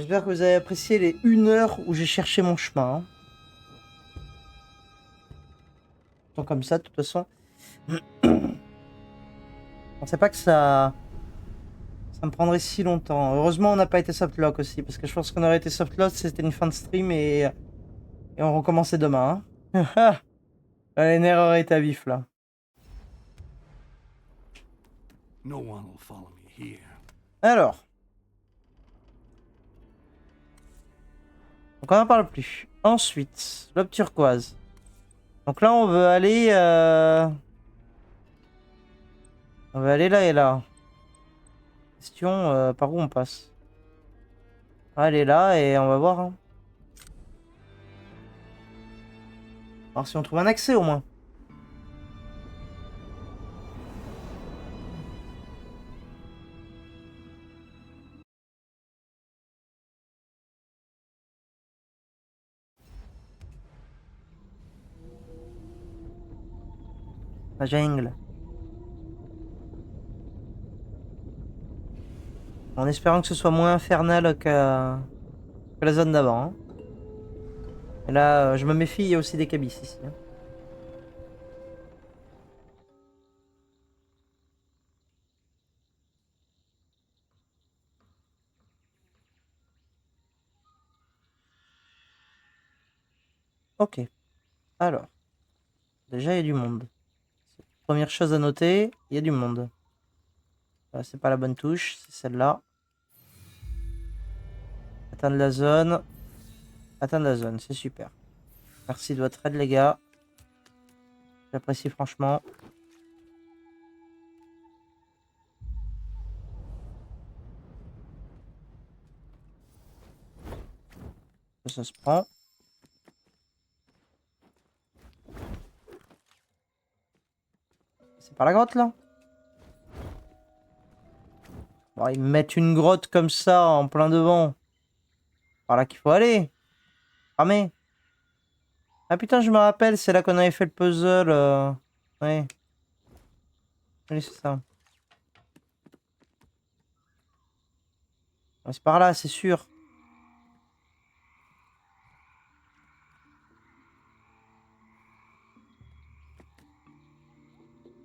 J'espère que vous avez apprécié les 1 heure où j'ai cherché mon chemin. Tant comme ça, de toute façon. Je pensais pas que ça me prendrait si longtemps. Heureusement, on n'a pas été softlock aussi, parce que je pense qu'on aurait été softlock, c'était une fin de stream et on recommençait demain. Hein. Les nerfs auraient été à vif là. Alors. Donc on n'en parle plus. Ensuite, l'aube turquoise. Donc là, on veut aller... On veut aller là et là. Question, par où on passe? Ah, elle est là et on va voir. Hein. Alors si on trouve un accès au moins. La jungle. En espérant que ce soit moins infernal que la zone d'avant. Hein. Et là, je me méfie, il y a aussi des cabis ici. Hein. Ok. Alors. Déjà, il y a du monde. Première chose à noter, il y a du monde. C'est pas la bonne touche, c'est celle-là. Atteindre la zone. Atteindre la zone, c'est super. Merci de votre aide, les gars. J'apprécie franchement. Ça se prend. C'est par la grotte, là? Bon, ils me mettent une grotte comme ça, en plein devant. Par là qu'il faut aller. Ramé. Ah putain, je me rappelle, c'est là qu'on avait fait le puzzle. Ouais. Oui, c'est ça. Ouais, c'est par là, c'est sûr.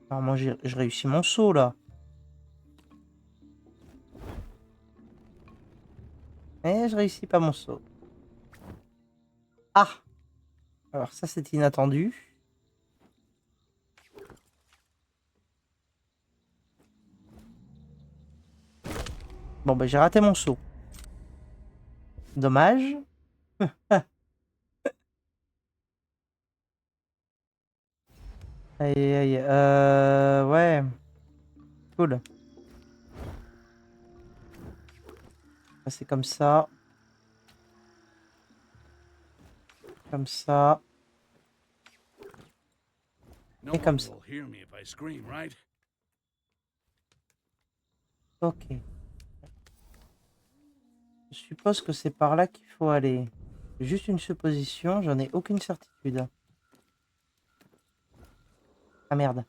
Alors moi, je réussis mon saut, là. Mais je réussis pas mon saut. Ah! Alors ça, c'est inattendu. Bon, bah j'ai raté mon saut. Dommage. Aïe, aïe, ouais. Cool. C'est comme ça. Comme ça. Et comme ça. Ok. Je suppose que c'est par là qu'il faut aller. C'est juste une supposition, j'en ai aucune certitude. Ah merde.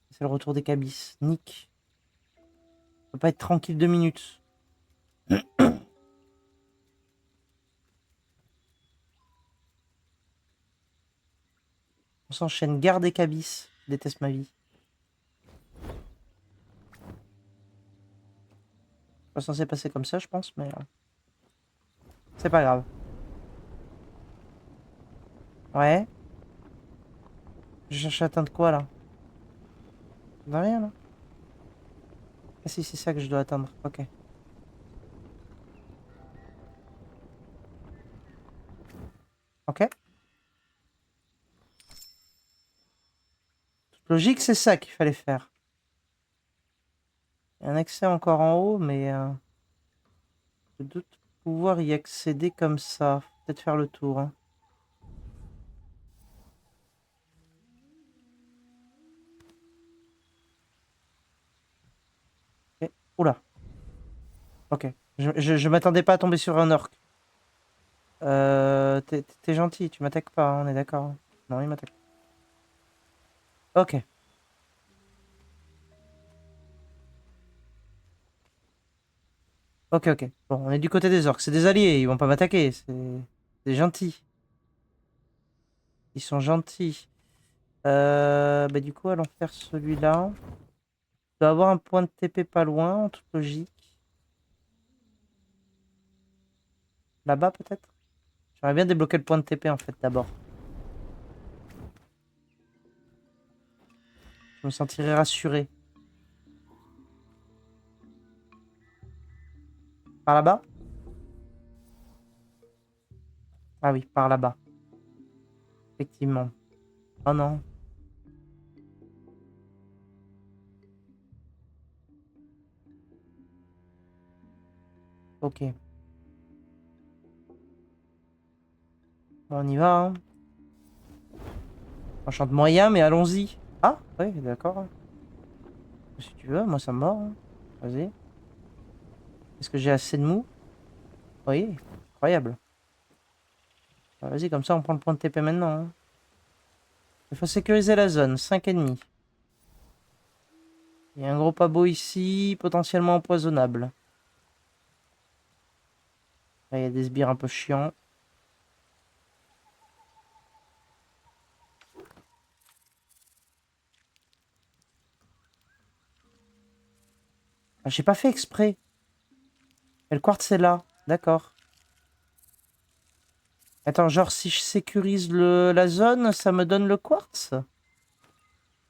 C'est le retour des cabis. Nick. On peut pas être tranquille 2 minutes. On s'enchaîne. Garde des cabis. Je déteste ma vie. Pas censé passer comme ça, je pense, mais c'est pas grave. Ouais. Je cherche à atteindre quoi là? Ça va rien là? Ah si, c'est ça que je dois atteindre. Ok. Ok. Toute logique, c'est ça qu'il fallait faire. Il y a un accès encore en haut, mais je doute pouvoir y accéder comme ça. Faut peut-être faire le tour. Hein. Ok. Oula. Ok. Je m'attendais pas à tomber sur un orc. T'es gentil, tu m'attaques pas, hein, on est d'accord. Hein. Non, il m'attaque. Ok. Ok, ok. Bon, on est du côté des orques. C'est des alliés, ils vont pas m'attaquer. C'est des gentils. Ils sont gentils. Bah du coup, allons faire celui-là. Il doit avoir un point de TP pas loin, en toute logique. Là-bas, peut-être? J'aimerais bien débloquer le point de TP, en fait, d'abord. Je me sentirais rassuré. Par là-bas? Ah oui, par là-bas. Effectivement. Oh non. Ok. Bon, on y va, hein. On chante moyen, mais allons-y. Ah, oui, d'accord. Si tu veux, moi ça me va, hein. Vas-y. Est-ce que j'ai assez de mou? Oui, incroyable. Bah, vas-y, comme ça on prend le point de TP maintenant, hein. Il faut sécuriser la zone, 5 ennemis. Il y a un gros pabo ici, potentiellement empoisonnable. Là, il y a des sbires un peu chiants. Ah, j'ai pas fait exprès. Et le quartz est là. D'accord. Attends, genre si je sécurise la zone, ça me donne le quartz?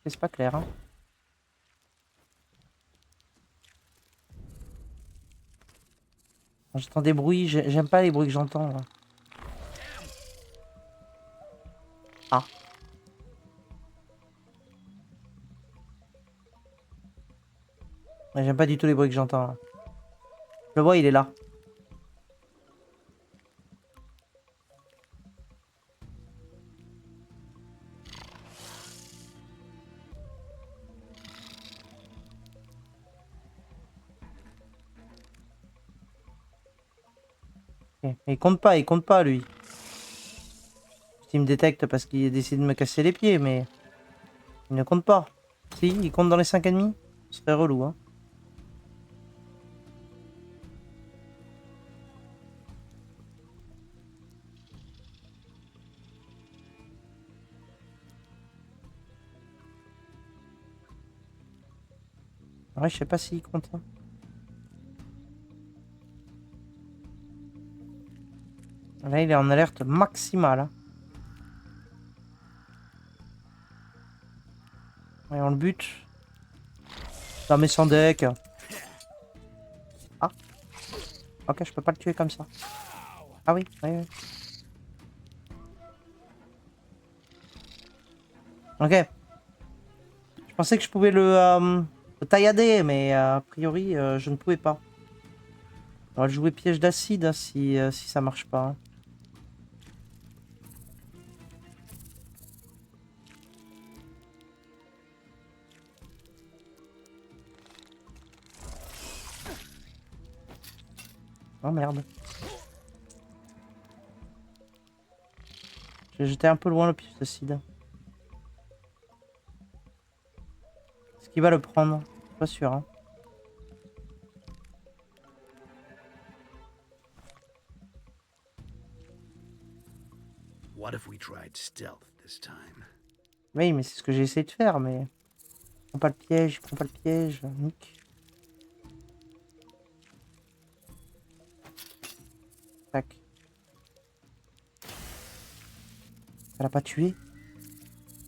C'est pas clair, hein. J'entends des bruits, j'aime pas les bruits que j'entends, là. Ah. Ouais, j'aime pas du tout les bruits que j'entends, là. Je le vois, il est là. Ok. Mais il compte pas, lui. Il me détecte parce qu'il décide de me casser les pieds, mais il ne compte pas. Si, il compte dans les 5 ennemis. Ce serait relou, hein. Ouais, je sais pas s'il compte, hein. Là, il est en alerte maximale, hein. Ouais, on le bute. Non, mais sans deck. Ah, ok, je peux pas le tuer comme ça. Ah oui, oui, oui. Ok. Je pensais que je pouvais le taillader, mais a priori, je ne pouvais pas. On va le jouer piège d'acide, hein, si ça marche pas, hein. Oh merde. J'ai jeté un peu loin le piège d'acide. Est-ce qu'il va le prendre? Je suis pas sûr, hein. What if we tried stealth this time? Oui, mais c'est ce que j'ai essayé de faire, mais... Prends pas le piège, prends pas le piège. Nick. Tac. Ça l'a pas tué.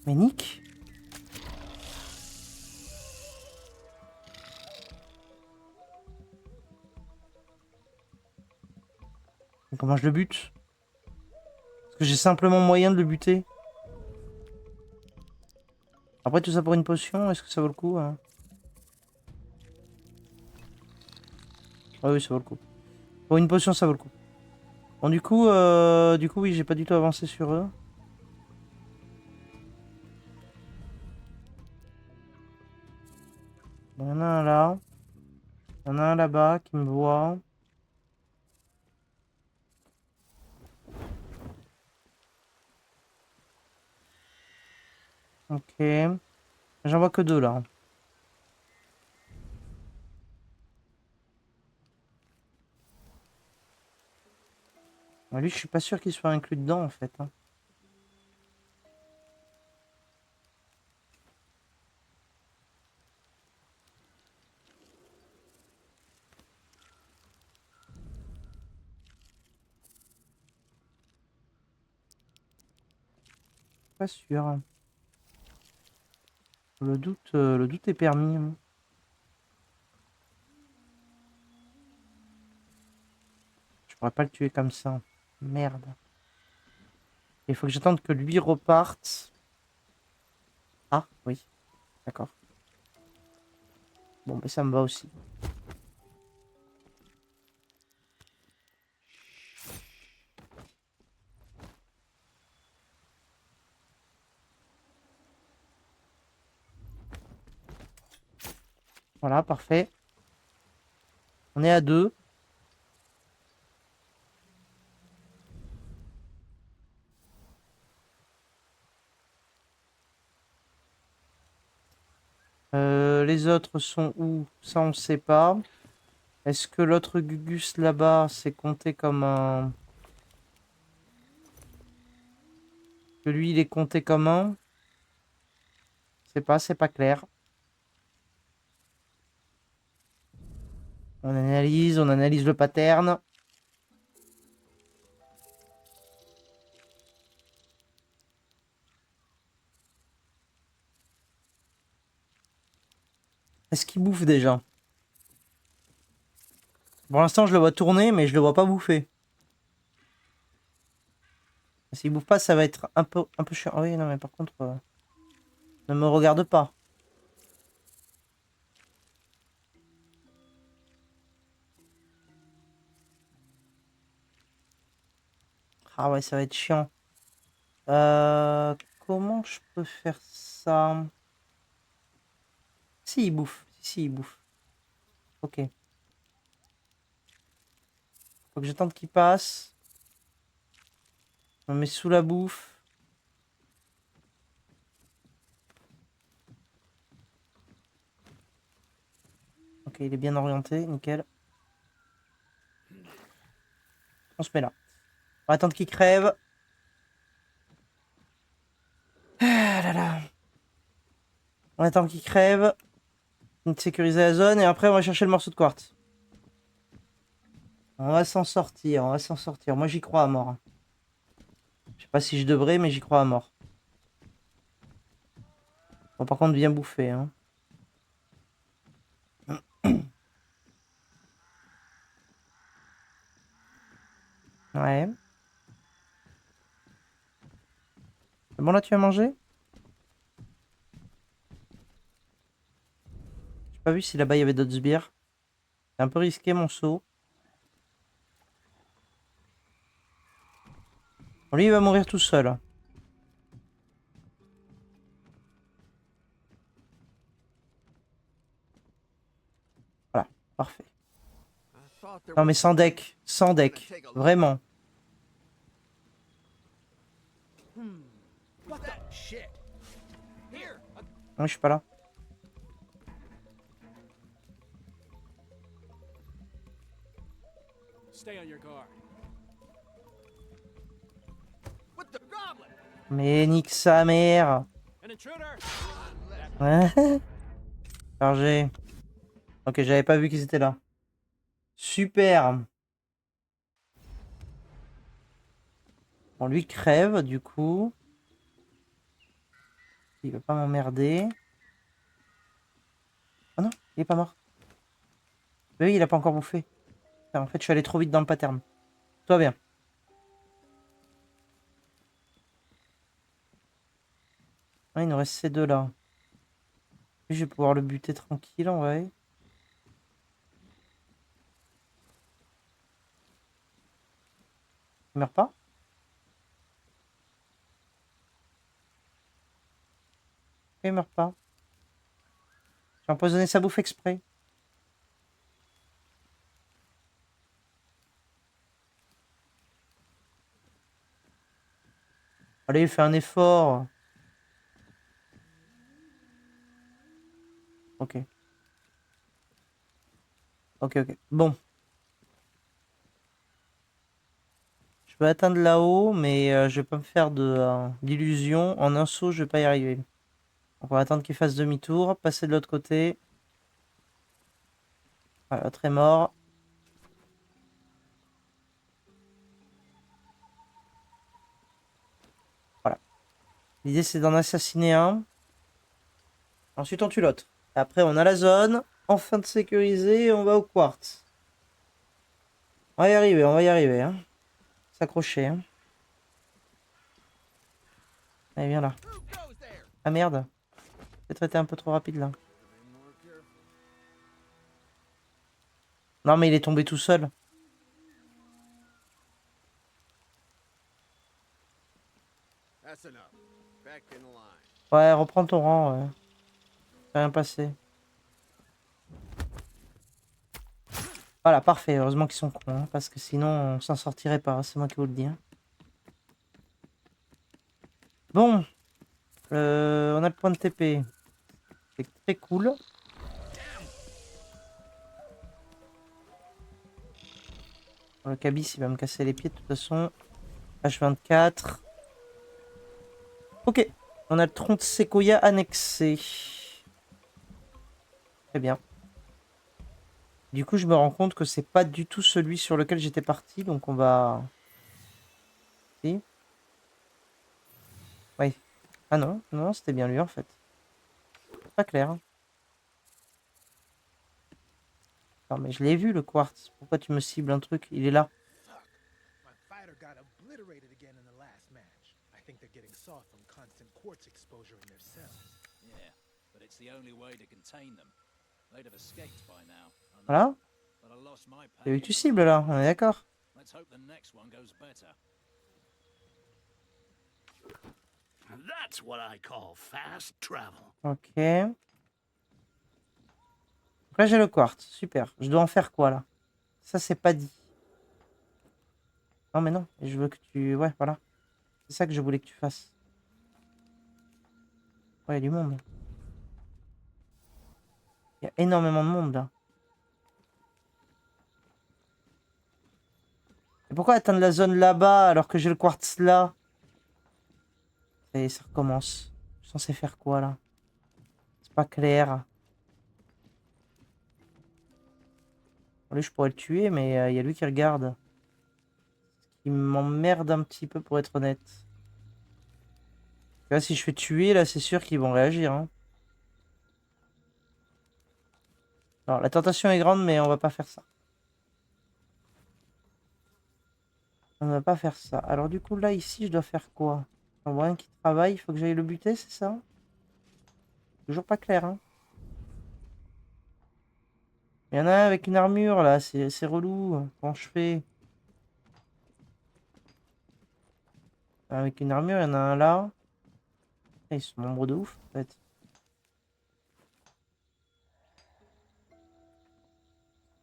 Mais Nick. Mais comment je le bute? Est-ce que j'ai simplement moyen de le buter? Après tout ça pour une potion, est-ce que ça vaut le coup, hein? Ah oui, ça vaut le coup. Pour une potion, ça vaut le coup. Bon, du coup, oui, j'ai pas du tout avancé sur eux. Il y en a un là. Il y en a un là-bas qui me voit. Ok. J'en vois que deux là. Moi, lui, je suis pas sûr qu'il soit inclus dedans, en fait. Hein. Pas sûr. Hein. Le doute est permis. Hein. Je pourrais pas le tuer comme ça. Merde. Il faut que j'attende que lui reparte. Ah, oui. D'accord. Bon, mais ça me va aussi. Voilà, parfait. On est à 2. Les autres sont où? Ça, on sait pas. Est-ce que l'autre Gugus là-bas, c'est compté comme un... Que lui, il est compté comme un? C'est pas clair. On analyse le pattern. Est-ce qu'il bouffe déjà? Pour l'instant, je le vois tourner, mais je le vois pas bouffer. S'il bouffe pas, ça va être un peu chiant. Ah oui, non, mais par contre, ne me regarde pas. Ah ouais, ça va être chiant. Comment je peux faire ça? Si, il bouffe. Si, il bouffe. Ok. Faut que j'attende qu'il passe. On met sous la bouffe. Ok, il est bien orienté, nickel. On se met là. On va attendre qu'il crève. Ah là là. On attend qu'il crève. On sécuriser la zone et après on va chercher le morceau de quartz. On va s'en sortir, on va s'en sortir. Moi j'y crois à mort. Je sais pas si je devrais, mais j'y crois à mort. Bon, par contre, bien bouffé. Hein. Ouais. C'est bon là, tu as mangé? J'ai pas vu si là-bas il y avait d'autres sbires. C'est un peu risqué mon saut. Bon, lui il va mourir tout seul. Voilà, parfait. Non mais sans deck, sans deck. Vraiment. What the shit? Here. Non, je suis pas là. Stay on your guard. What the goblin? Mais nique sa mère. An intruder! Ouais. Chargé. Ok, j'avais pas vu qu'ils étaient là. Super. Bon, lui crève du coup. Il va pas m'emmerder. Oh non, il est pas mort. Mais oui, il a pas encore bouffé. Putain, en fait, je suis allé trop vite dans le pattern. Tout va bien. Ah, il nous reste ces deux là. Lui, je vais pouvoir le buter tranquille en vrai. Il meurt pas? Il meurt pas. J'ai empoisonné sa bouffe exprès. Allez, fais un effort. Ok. Ok, ok. Bon. Je veux atteindre là-haut, mais je vais pas me faire d'illusions. En un saut, je vais pas y arriver. Donc on va attendre qu'il fasse demi-tour, passer de l'autre côté. Voilà, l'autre est mort. Voilà. L'idée, c'est d'en assassiner un. Ensuite, on tue l'autre. Après, on a la zone. Enfin de sécuriser, on va au quartz. On va y arriver, on va y arriver. Hein. S'accrocher. Hein. Allez, viens là. Ah merde. Peut-être été un peu trop rapide là. Non, mais il est tombé tout seul. That's enough. Back in line. Ouais, reprends ton rang. Ouais. C'est rien passé. Voilà, parfait. Heureusement qu'ils sont cons. Hein, parce que sinon, on s'en sortirait pas. Hein, c'est moi qui vous le dis. Hein. Bon. On a le point de TP. C'est très cool. Le cabis, il va me casser les pieds de toute façon. H24. Ok. On a le tronc de séquoia annexé. Très bien. Du coup, je me rends compte que c'est pas du tout celui sur lequel j'étais parti. Donc on va... Si. Oui. Ah non, non, c'était bien lui en fait. Pas clair. Hein. Non, mais je l'ai vu le quartz. Pourquoi tu me cibles un truc? Il est là. My fighter got obliterated again in the last match. I think they're getting soft from constant quartz exposure in their cells. Yeah, but it's the only way to contain them. They'd have escaped by now. I know, Voilà. but I lost my C'est lui pack que tu in the cibles là, last on est one. d'accord. Let's hope the next one goes better. That's what I call fast travel. Ok. Donc là j'ai le quartz, super. Je dois en faire quoi là? Ça c'est pas dit. Non mais non, je veux que tu... Ouais, voilà. C'est ça que je voulais que tu fasses. Ouais, il y a du monde. Il y a énormément de monde là. Et pourquoi atteindre la zone là-bas alors que j'ai le quartz là? Et ça recommence. Je suis censé faire quoi là? C'est pas clair. Lui je pourrais le tuer mais il y a lui qui regarde. Il m'emmerde un petit peu pour être honnête. Là si je fais tuer là c'est sûr qu'ils vont réagir. Hein. Alors la tentation est grande mais on va pas faire ça. On va pas faire ça. Alors du coup là ici je dois faire quoi? J'en vois un qui travaille, il faut que j'aille le buter, c'est ça? Toujours pas clair hein. Il y en a un avec une armure là, c'est relou. Comment je fais? Avec une armure, il y en a un là. Ils sont nombreux de ouf en fait.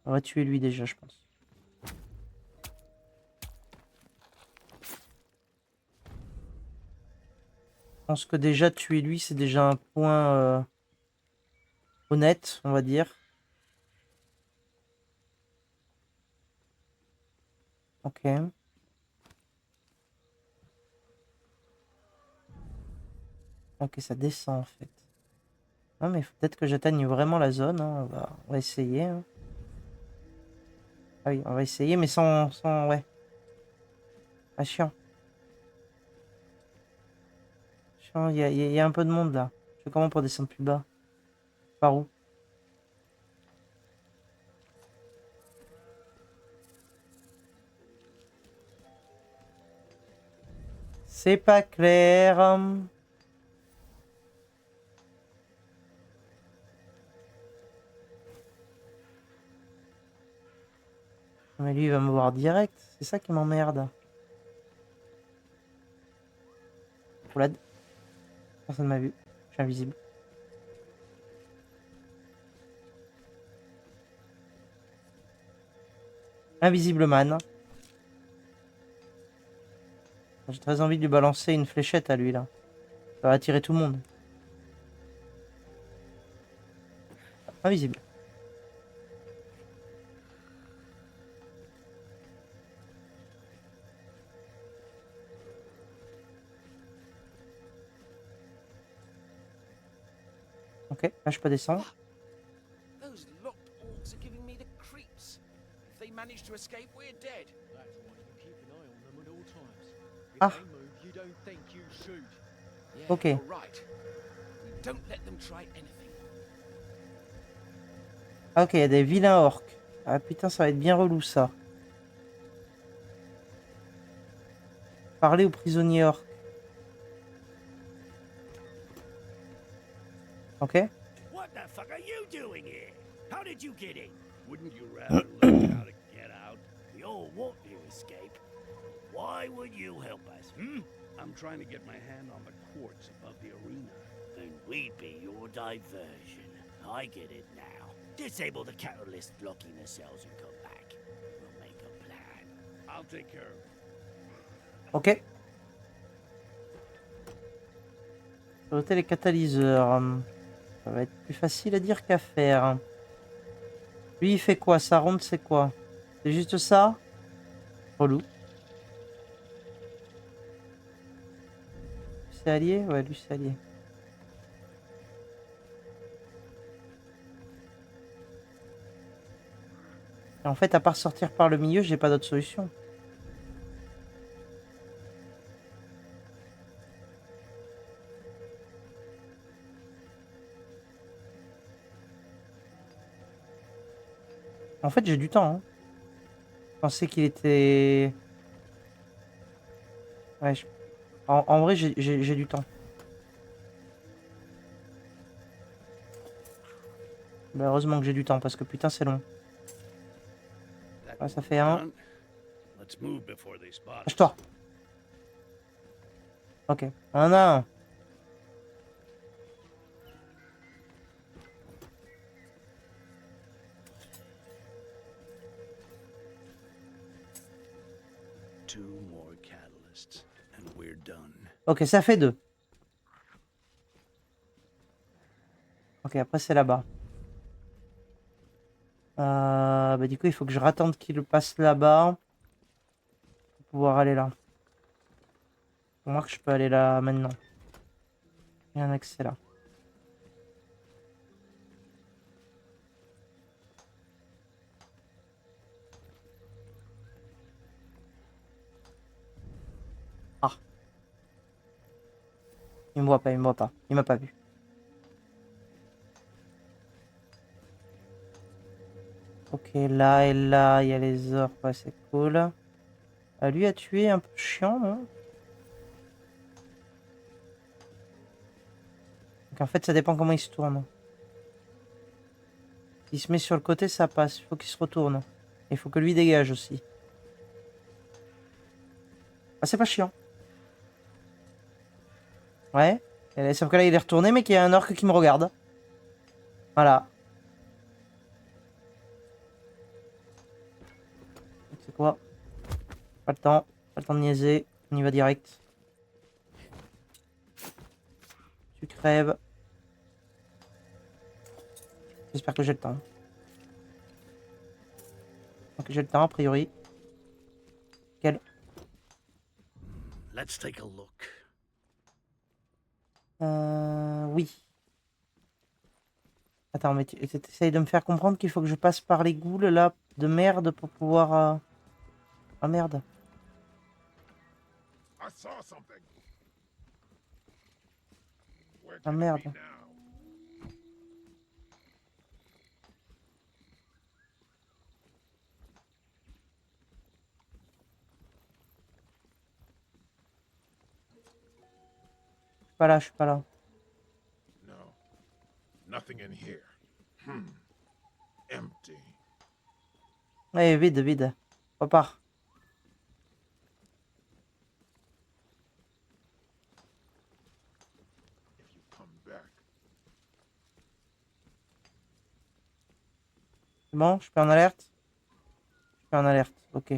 On va tuer lui déjà je pense. Je pense que déjà tuer lui c'est déjà un point honnête on va dire. Ok. Ok ça descend en fait. Non mais il faut peut-être que j'atteigne vraiment la zone. Hein. On va essayer. Hein. Ah oui on va essayer mais sans... Ouais. Ah chiant. Chiant, il y a un peu de monde là. Je fais comment pour descendre plus bas? Par où? C'est pas clair. Mais lui, il va me voir direct. C'est ça qui m'emmerde. Oulad. Personne m'a vu. Je suis invisible. Invisible man. J'ai très envie de lui balancer une fléchette à lui là. Ça va attirer tout le monde. Invisible. Ok, là je peux descendre. Those locked orcs are giving me the creeps. If they manage to escape, we're dead. That's why you keep an eye on them at all times. If Ah. they move, you don't think you shoot. Yeah, Ok. you're right. Don't let them try anything. Ah, ok, il y a des vilains orques. Ah putain, ça va être bien relou ça. Parler aux prisonniers orques. Ok. What the fuck are you doing here? How did you get in? Wouldn't you rather learn how to get out? We all want to escape. Why would you help us, hmm? I'm trying to get my hand on the quartz above the arena. Then we'd be your diversion. I get it now. Disable the catalyst blocking the cells and come back. We'll make a plan. I'll take care of it. Ok. Sauter les catalyseurs. Ça va être plus facile à dire qu'à faire. Lui, il fait quoi? Sa ronde, c'est quoi? C'est juste ça? Relou. C'est allié? Ouais, lui, c'est allié. Et en fait, à part sortir par le milieu, j'ai pas d'autre solution. En fait, j'ai du temps. Hein. Je pensais qu'il était... Ouais, en vrai, j'ai du temps. Bah, heureusement que j'ai du temps, parce que putain, c'est long. Ouais, ça fait un. Let's move before they spot us. Lâche-toi. Ok. Un à un. Two more catalysts, and we're done. Ok, ça fait 2. Ok, après c'est là-bas. Bah, du coup, il faut que je rattende qu'il passe là-bas. Pour pouvoir aller là. Pour moi que je peux aller là maintenant. Il y a un accès là. Ah. Il me voit pas, il me voit pas. Il m'a pas vu. Ok, là et là, il y a les orques. Ouais, c'est cool. Lui a tué un peu chiant, non? Donc en fait, ça dépend comment il se tourne. S'il se met sur le côté, ça passe. Il faut qu'il se retourne. Il faut que lui dégage aussi. Ah, c'est pas chiant. Ouais. Sauf que là, il est retourné, mais qu'il y a un orque qui me regarde. Voilà. C'est quoi? Pas le temps. Pas le temps de niaiser. On y va direct. Tu crèves. J'espère que j'ai le temps. Ok, j'ai le temps, a priori. Quel? Let's take a look. Oui. Attends, mais tu essayes de me faire comprendre qu'il faut que je passe par les goules là de merde pour pouvoir. Ah merde. I saw something. Where Ah can it merde. be now? Je suis pas là, je suis pas là. No. Nothing in here. Empty. Ouais, vide, vide. Repars. If you come back, C'est bon, je suis en alerte? Je suis en alerte, ok.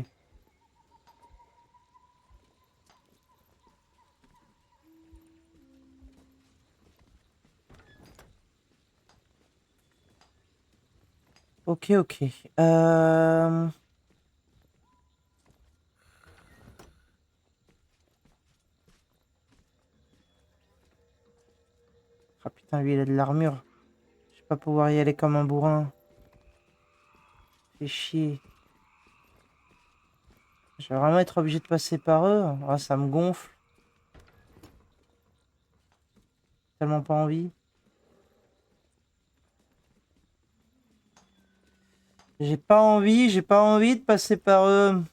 Ok, ok. Ah putain, lui il a de l'armure. vais pas pouvoir y aller comme un bourrin. Fait chier. Je vais vraiment être obligé de passer par eux. Ah, ça me gonfle. Tellement pas envie. J'ai pas envie de passer par eux.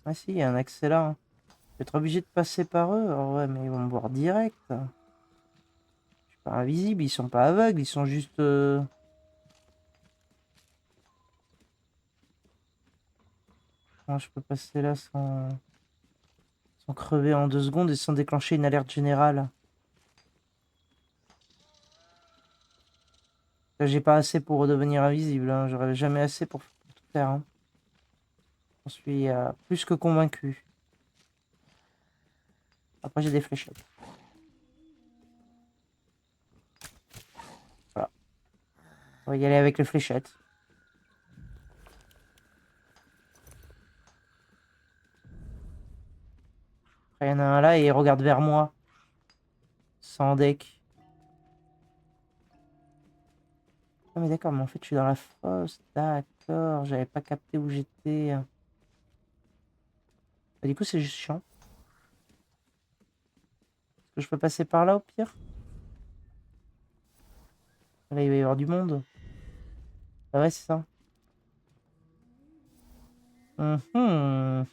Ah si, il y a un accès là, hein. Je vais être obligé de passer par eux. Ah ouais, mais ils vont me voir direct. Je suis pas invisible, ils sont pas aveugles, ils sont juste... Comment je peux passer là sans crever en 2 secondes et sans déclencher une alerte générale? Là, j'ai pas assez pour redevenir invisible, hein. J'aurais jamais assez pour tout faire, hein. J'en suis plus que convaincu. Après, j'ai des fléchettes. Voilà. On va y aller avec les fléchettes. Après, il y en a un là et il regarde vers moi. Sans deck. Ah mais d'accord, mais en fait, je suis dans la fosse. D'accord, j'avais pas capté où j'étais. Bah, du coup, c'est juste chiant. Est-ce que je peux passer par là au pire? Là, il va y avoir du monde. Ah ouais, c'est ça. Mhm.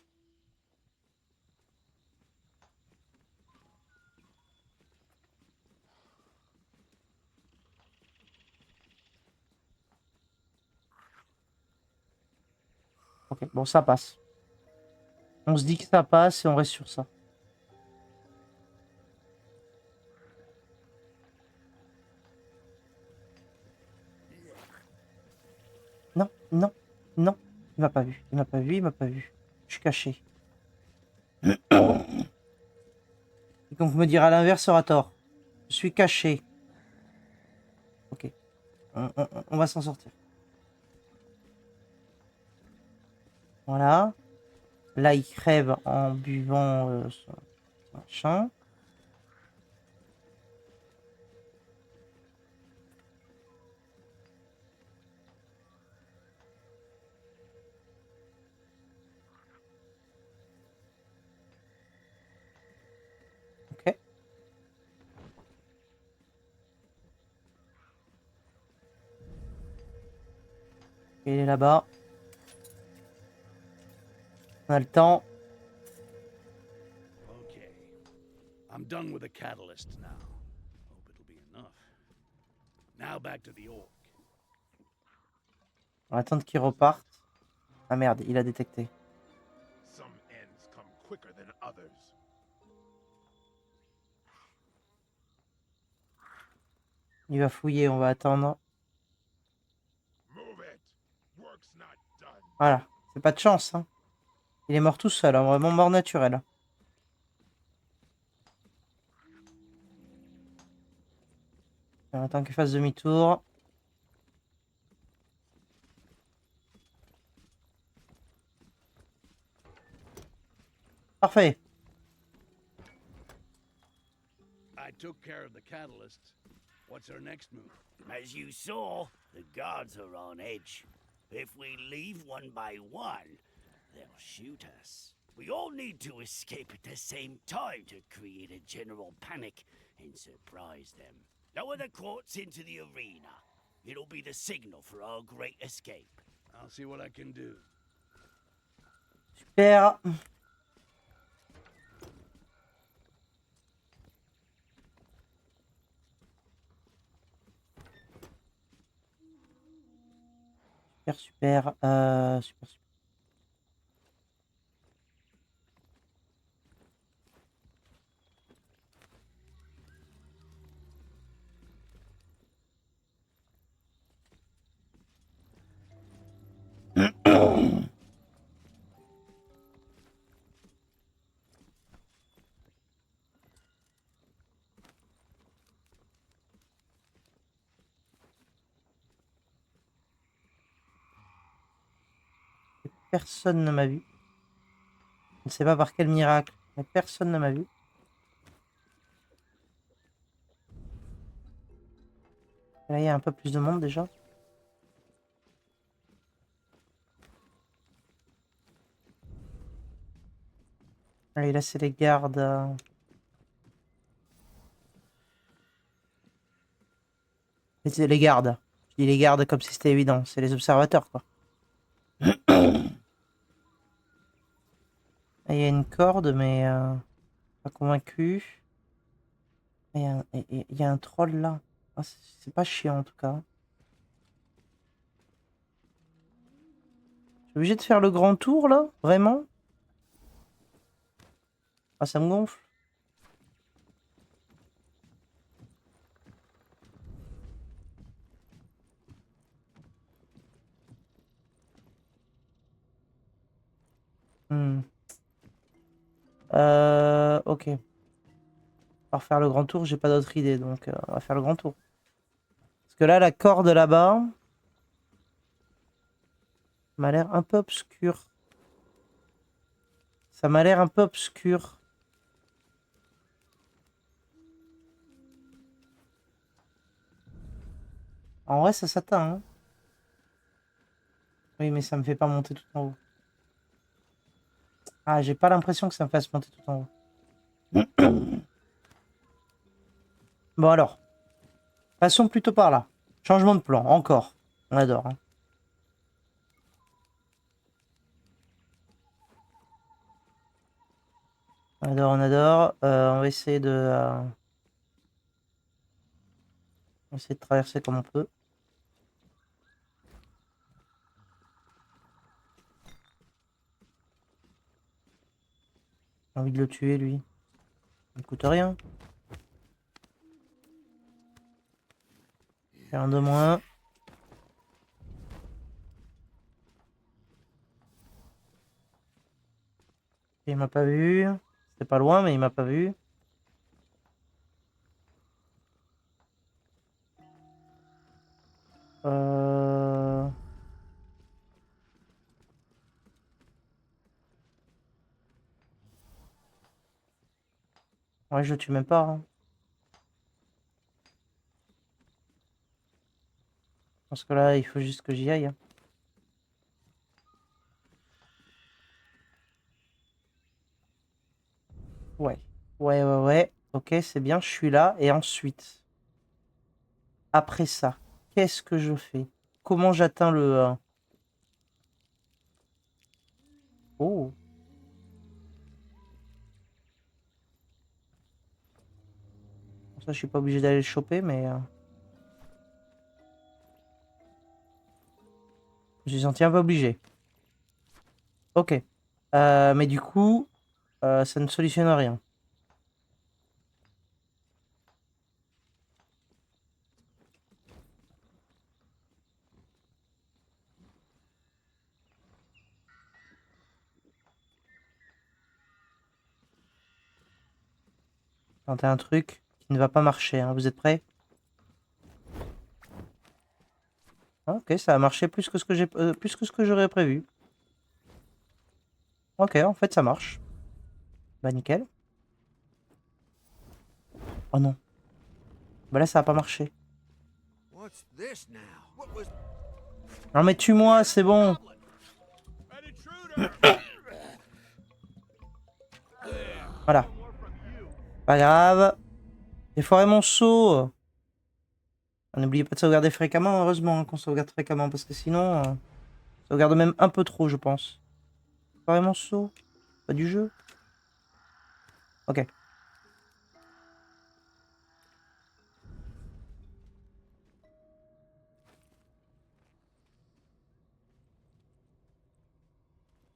Ok, bon, ça passe. On se dit que ça passe et on reste sur ça. Non, non, non. Il m'a pas vu. Il m'a pas vu, il m'a pas vu. Je suis caché. Quiconque me dira l'inverse aura tort. Je suis caché. Ok. On va s'en sortir. Voilà. Là, il crève en buvant son machin. Ok. Il est là-bas. On a le temps. Okay. I'm done with the catalyst now. Hope it'll be enough. Now back to the orc. On va attendre qu'il reparte. Ah merde, il a détecté. Some ends come quicker than others. Il va fouiller, on va attendre. Move it. Work's not done. Voilà. C'est pas de chance, hein. Il est mort tout seul, hein, vraiment mort naturel. On attend qu'il fasse demi-tour. Parfait. I took care of the catalyst. What's our next move? As you saw, the guards are on edge. If we leave one by one, they'll shoot us. We all need to escape at the same time to create a general panic and surprise them. Lower the quartz into the arena. It'll be the signal for our great escape. I'll see what I can do. Super. Super. Super. Personne ne m'a vu. Je ne sais pas par quel miracle, mais personne ne m'a vu. Là, il y a un peu plus de monde déjà. Allez, là, c'est les gardes. Mais c'est les gardes. Je dis les gardes comme si c'était évident. C'est les observateurs, quoi. Il y a une corde, mais pas convaincu. Il y a un troll là. Ah, c'est pas chiant en tout cas. Je suis obligé de faire le grand tour là? Vraiment? Ah, ça me gonfle. Hmm. Ok. Par faire le grand tour, j'ai pas d'autre idée, donc on va faire le grand tour. Parce que là, la corde là-bas m'a l'air un peu obscure. Ça m'a l'air un peu obscur. En vrai, ça s'atteint, hein. Oui, mais ça me fait pas monter tout en haut. Ah, j'ai pas l'impression que ça me fasse monter tout en haut. Bon alors, passons plutôt par là. Changement de plan, encore. On adore, hein. On adore, on adore. On va essayer on va essayer de traverser comme on peut. J'ai envie de le tuer, lui. Ça ne coûte rien. Faire un de moins. Il m'a pas vu. C'était pas loin, mais il m'a pas vu. Euh... Ouais, je le tue même pas, hein. Parce que là, il faut juste que j'y aille, hein. Ouais. Ouais. Ok, c'est bien, je suis là. Et ensuite, après ça, qu'est-ce que je fais? Comment j'atteins le... Oh. Ça, je suis pas obligé d'aller le choper, mais... Je me suis senti un peu obligé. Ok. Mais du coup, ça ne solutionne rien. Tenter un truc qui ne va pas marcher, hein. Vous êtes prêts? Ah, ok, ça a marché plus que ce que plus que ce que j'aurais prévu. Ok, en fait, ça marche. Bah, nickel. Oh non. Bah là, ça a pas marché. What's this now? What was Non, mais tue-moi, c'est bon. An intruder! Voilà. Pas grave. J'ai foiré mon saut. N'oubliez pas de sauvegarder fréquemment, heureusement, hein, qu'on sauvegarde fréquemment, parce que sinon, sauvegarde même un peu trop, je pense. Foiré mon saut. Pas du jeu. Ok.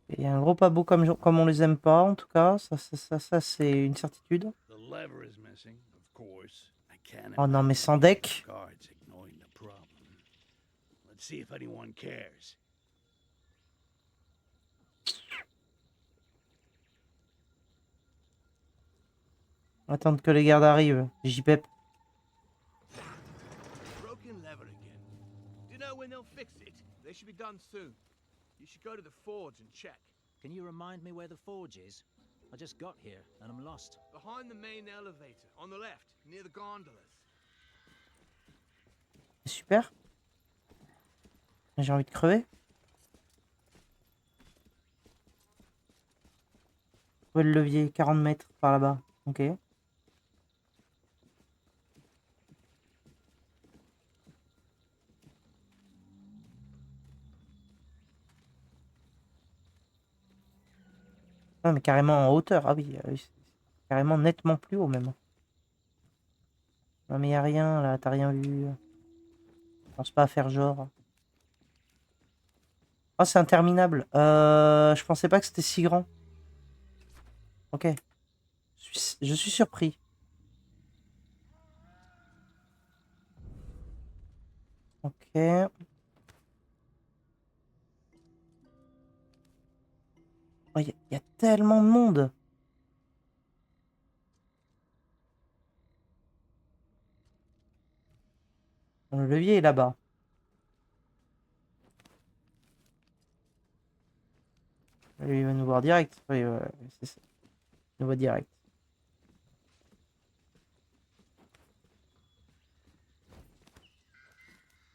Il y a un gros pas beau comme on les aime pas, en tout cas. Ça c'est une certitude. the lever is missing, of course. I can't Oh non, mais imagine sans deck. guards ignoring the problem. Let's see if anyone cares. Attendre que les gardes arrivent. JPEP. Broken lever again. Do you know when they'll fix it? They should be done soon. You should go to the forge and check. Can you remind me where the forge is? I just got here and I'm lost. Behind the main elevator, on the left, near the gondolas. C'est super. J'ai envie de crever. Où est le levier? 40 mètres par là-bas. Ok. Ah, mais carrément en hauteur. Ah oui, oui, c'est carrément nettement plus haut même. Non mais y a rien là, t'as rien vu. Je pense pas à faire genre. Oh, c'est interminable. Je pensais pas que c'était si grand. Ok. Je suis surpris. Ok. Oh, y a tellement de monde. Le levier est là-bas. Lui, il va nous voir direct. Oui, ouais, c'est ça. Il nous voit direct.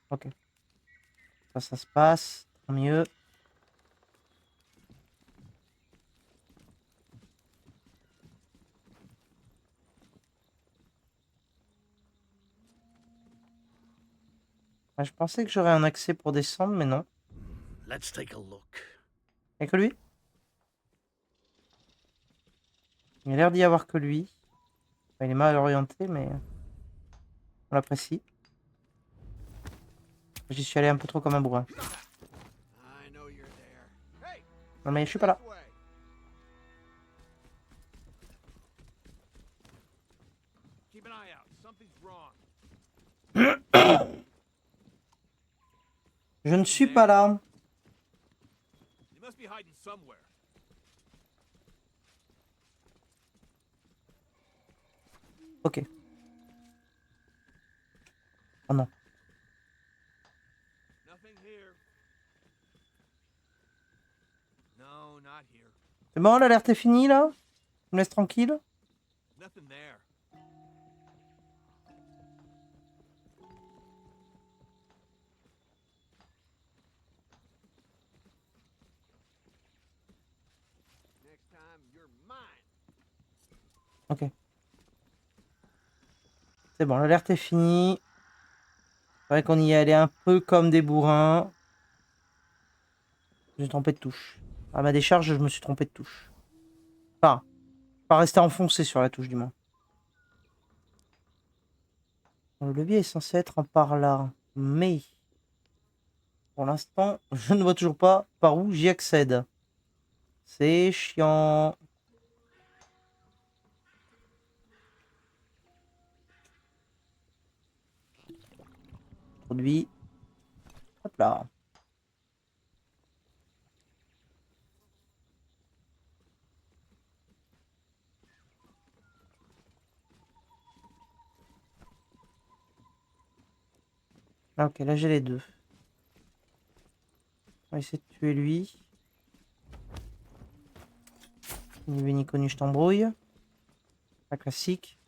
Ok. Ça se passe. Tant mieux. Ah, je pensais que j'aurais un accès pour descendre, mais non. Let's take a look. Y'a que lui? Il a l'air d'y avoir que lui. Enfin, il est mal orienté, mais on l'apprécie. J'y suis allé un peu trop comme un bourrin. I know you're there. Hey, Non mais je suis pas là. this way. Keep an eye out. Something's wrong. Je ne suis pas là. You must be hiding somewhere. Ok. Oh non. Nothing here. No, not here. C'est bon, l'alerte est finie là? Tu me laisses tranquille? Nothing there. Next time, you're mine. Ok. C'est bon, l'alerte est finie. C'est vrai qu'on y est allé un peu comme des bourrins. Je me suis trompé de touche. À ma décharge, je me suis trompé de touche. Enfin, pas rester enfoncé sur la touche du moins. Le levier est censé être par là. Mais, pour l'instant, je ne vois toujours pas par où j'y accède. C'est chiant. Produit. Hop là. Ah, ok, là j'ai les deux. On va essayer de tuer lui. Ni vu ni connu, je t'embrouille. La classique.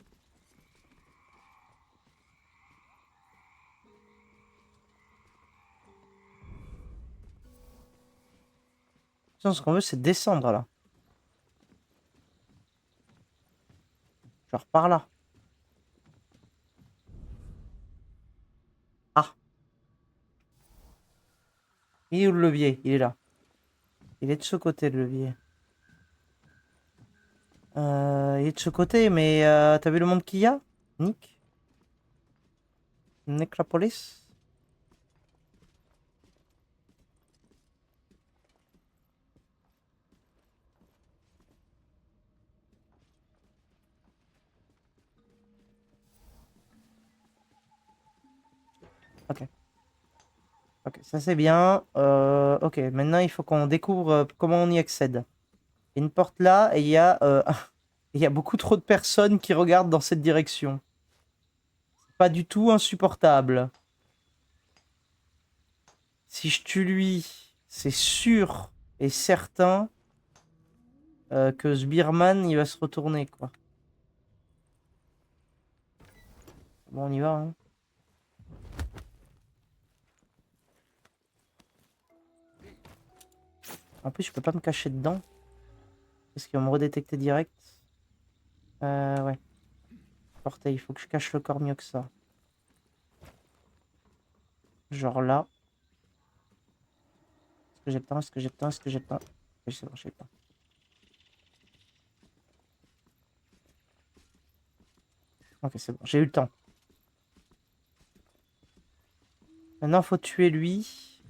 Sinon, ce qu'on veut, c'est descendre là. Genre par là. Ah. Il est où le levier? Il est là. Il est de ce côté, le levier. Il est de ce côté, mais t'as vu le monde qu'il y a? Nick? Necropolis? Ok. Ok, ça c'est bien. Ok, maintenant il faut qu'on découvre comment on y accède. Il y a une porte là et il y a, il y a beaucoup trop de personnes qui regardent dans cette direction. C'est pas du tout insupportable. Si je tue lui, c'est sûr et certain que Sbirman il va se retourner quoi. Bon, on y va. Hein. En plus, je peux pas me cacher dedans. Parce qu'ils vont me redétecter direct. Ouais. Portail, il faut que je cache le corps mieux que ça. Genre là. Est-ce que j'ai le temps? Est-ce que j'ai le temps? Est-ce que j'ai le temps? Oui, c'est bon, j'ai le temps. Ok, c'est bon, j'ai eu le temps. Maintenant, faut tuer lui.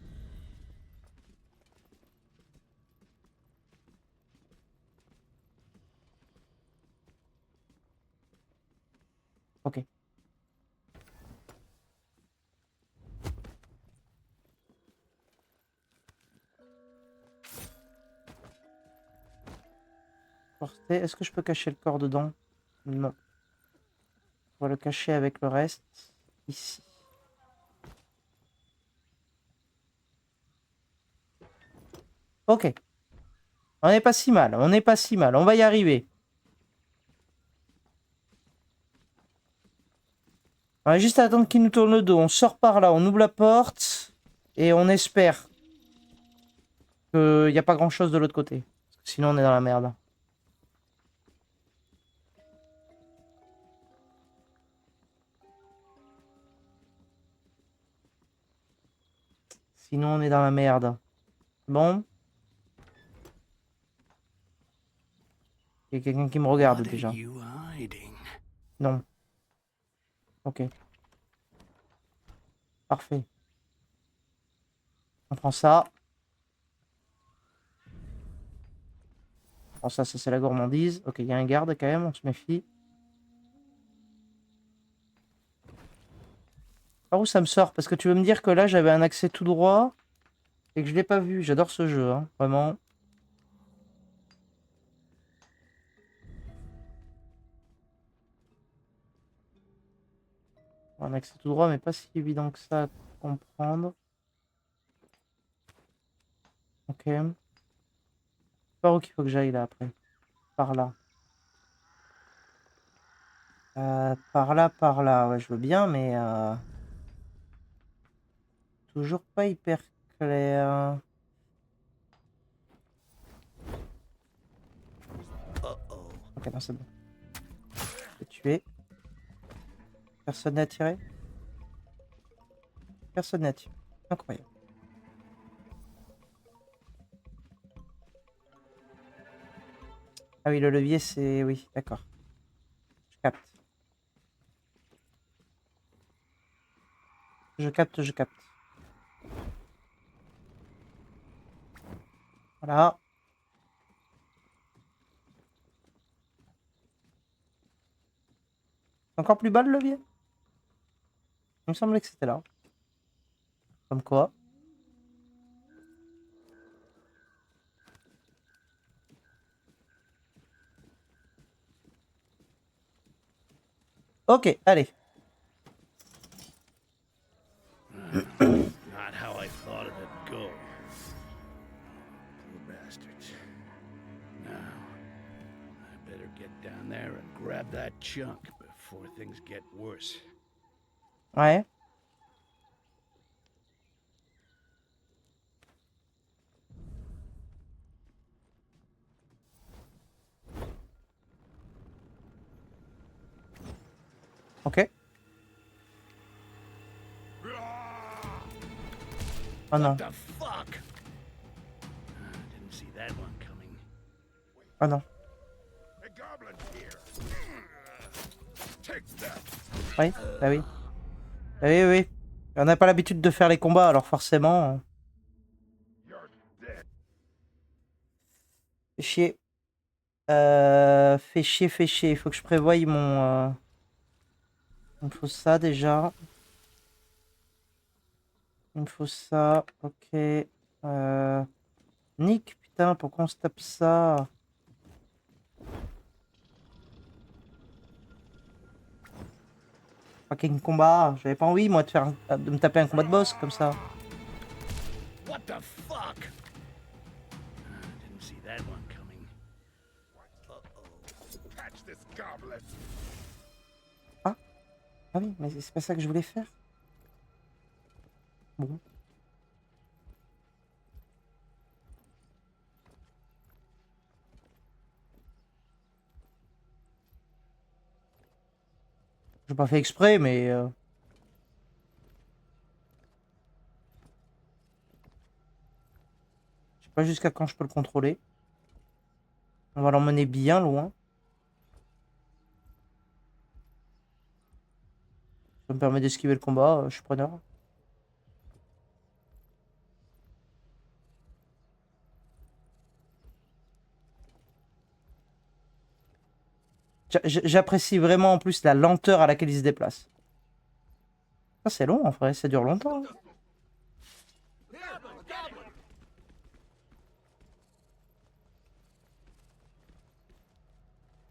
Ok. Porter. Est-ce que je peux cacher le corps dedans? Non. On va le cacher avec le reste. Ici. Ok. On n'est pas si mal. On n'est pas si mal. On va y arriver. On va juste attendre qu'il nous tourne le dos. On sort par là. On ouvre la porte. Et on espère qu'il n'y a pas grand chose de l'autre côté. Parce que sinon, on est dans la merde. Sinon, on est dans la merde. Bon. Il y a quelqu'un qui me regarde What are déjà. you hiding? Non. Ok. Parfait. On prend ça. On prend ça, ça c'est la gourmandise. Ok, il y a un garde quand même, on se méfie. Par où ça me sort? Parce que tu veux me dire que là j'avais un accès tout droit et que je l'ai pas vu. J'adore ce jeu, hein, vraiment. Un accès tout droit, mais pas si évident que ça à comprendre. Ok. Par où qu'il faut que j'aille là après? Par là. Par là. Ouais, je veux bien, mais toujours pas hyper clair. Ok, non, c'est bon. Je vais tuer. Personne n'a tiré? Personne n'a tiré. Incroyable. Ah oui, le levier, c'est... Oui, d'accord. Je capte. Je capte, je capte. Voilà. Encore plus bas le levier? Il me semblait que c'était là. Comme quoi. Ok, allez. Not how I thought it'd go. Poor bastards. Now, I better get down there and grab that chunk before things get worse. Ouais. Ok. Oh non. The fuck? Didn't see that one coming. Oh non. A goblin here. Take that. Oui, bah oui. Bah oui, oui. On n'a pas l'habitude de faire les combats, alors forcément... You're dead. Fait chier. Fait chier. Il faut que je prévoie mon... Il me faut ça déjà. Il me faut ça. Ok. Nick, putain, pourquoi on se tape ça? Fucking combat. J'avais pas envie, moi, de me taper un combat de boss comme ça. What the fuck? Didn't see that one coming. Catch this goblin. Ah oui, mais c'est pas ça que je voulais faire. Bon. J'ai pas fait exprès, mais... Je sais pas jusqu'à quand je peux le contrôler. On va l'emmener bien loin. Ça me permet d'esquiver le combat, je suis preneur. J'apprécie vraiment en plus la lenteur à laquelle il se déplace. Ça c'est long en vrai, ça dure longtemps. Hein.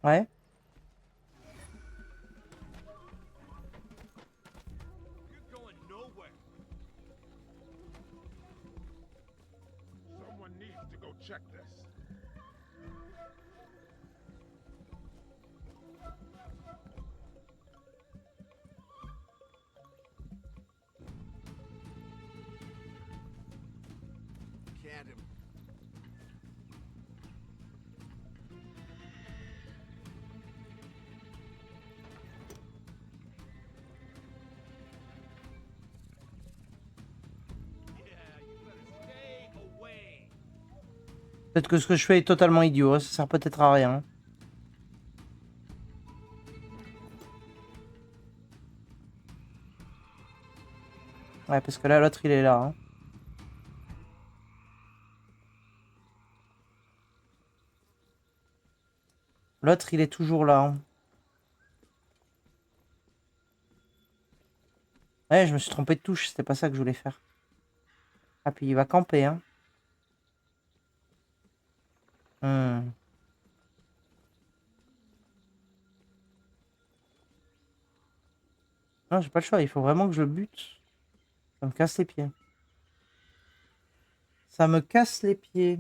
Ouais. You're going nowhere. Someone needs to go check this. Can't him. Peut-être que ce que je fais est totalement idiot, hein, ça sert peut-être à rien. Ouais, parce que là, l'autre, il est là. Hein. L'autre, il est toujours là. Hein. Ouais, je me suis trompé de touche, c'était pas ça que je voulais faire. Ah, puis il va camper, hein. Non, j'ai pas le choix, il faut vraiment que je le bute. Ça me casse les pieds. Ça me casse les pieds.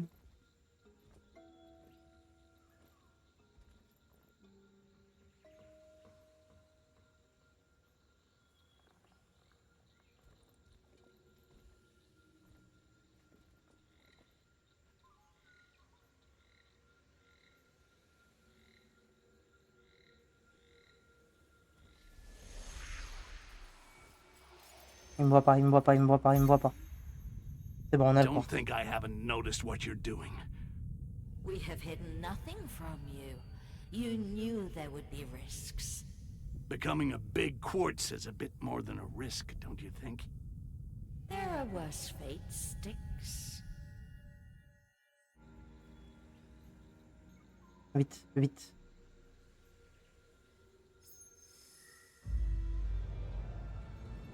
Il me voit pas, il me voit pas, il me voit pas, il me voit pas. C'est bon, on a le Don't point. think I haven't noticed what you're doing. We have hidden nothing from you. You knew there would be risks. Becoming a big quartz is a bit more than a risk, don't you think? There are worse fates, Styx. Vite, vite.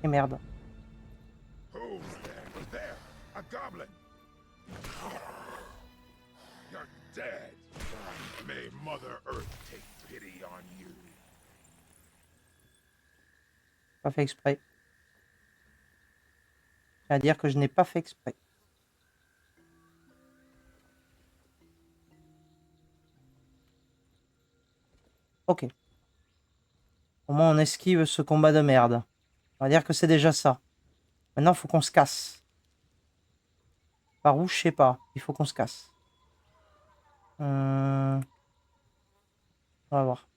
Et merde. Who's there? There! A goblin! You're dead! May Mother Earth take pity on you. Pas fait exprès. À dire que je n'ai pas fait exprès. Ok. Au moins on esquive ce combat de merde. On va dire que c'est déjà ça. Maintenant, il faut qu'on se casse. Par où, je sais pas. Il faut qu'on se casse. On va voir.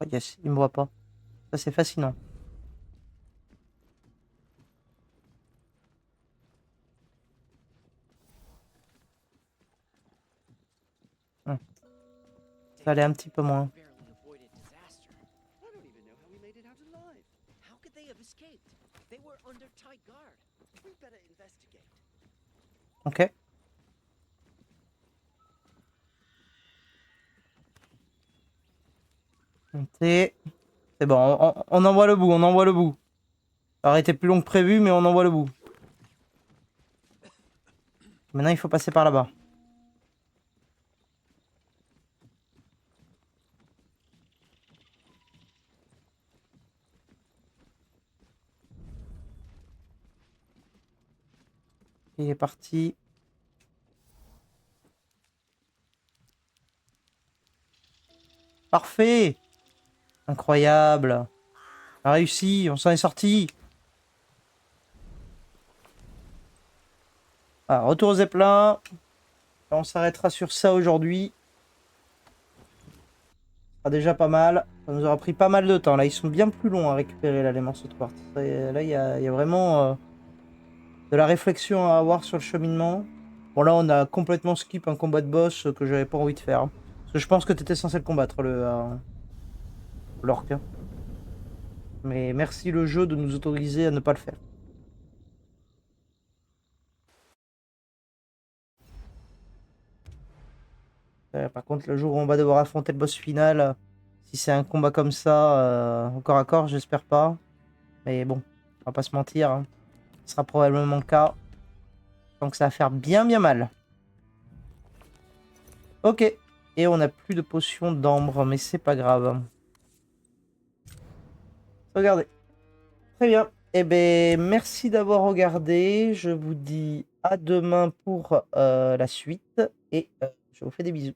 Oh yes, il me voit pas. Ça, c'est fascinant. Ça allait un petit peu moins. Ok. C'est bon, on envoie le bout, on envoie le bout. Ça aurait été plus long que prévu, mais on envoie le bout. Maintenant, il faut passer par là-bas. Il est parti. Parfait! Incroyable! On a réussi, on s'en est sorti! Voilà, retour aux Zeppelins. On s'arrêtera sur ça aujourd'hui. Ce sera déjà pas mal. Ça nous aura pris pas mal de temps. Là, ils sont bien plus longs à récupérer là, les morceaux de quartz. Là, il y a vraiment de la réflexion à avoir sur le cheminement. Bon, là, on a complètement skip un combat de boss que j'avais pas envie de faire. Parce que je pense que tu étais censé le combattre, l'orc. Hein. Mais merci le jeu de nous autoriser à ne pas le faire. Par contre, le jour où on va devoir affronter le boss final, si c'est un combat comme ça, au corps à corps, j'espère pas. Mais bon, on va pas se mentir. Hein. Ce sera probablement le cas. Donc ça va faire bien mal. Ok. Et on n'a plus de potion d'ambre, mais c'est pas grave. Regardez. Très bien. Eh ben, merci d'avoir regardé. Je vous dis à demain pour la suite. Et je vous fais des bisous.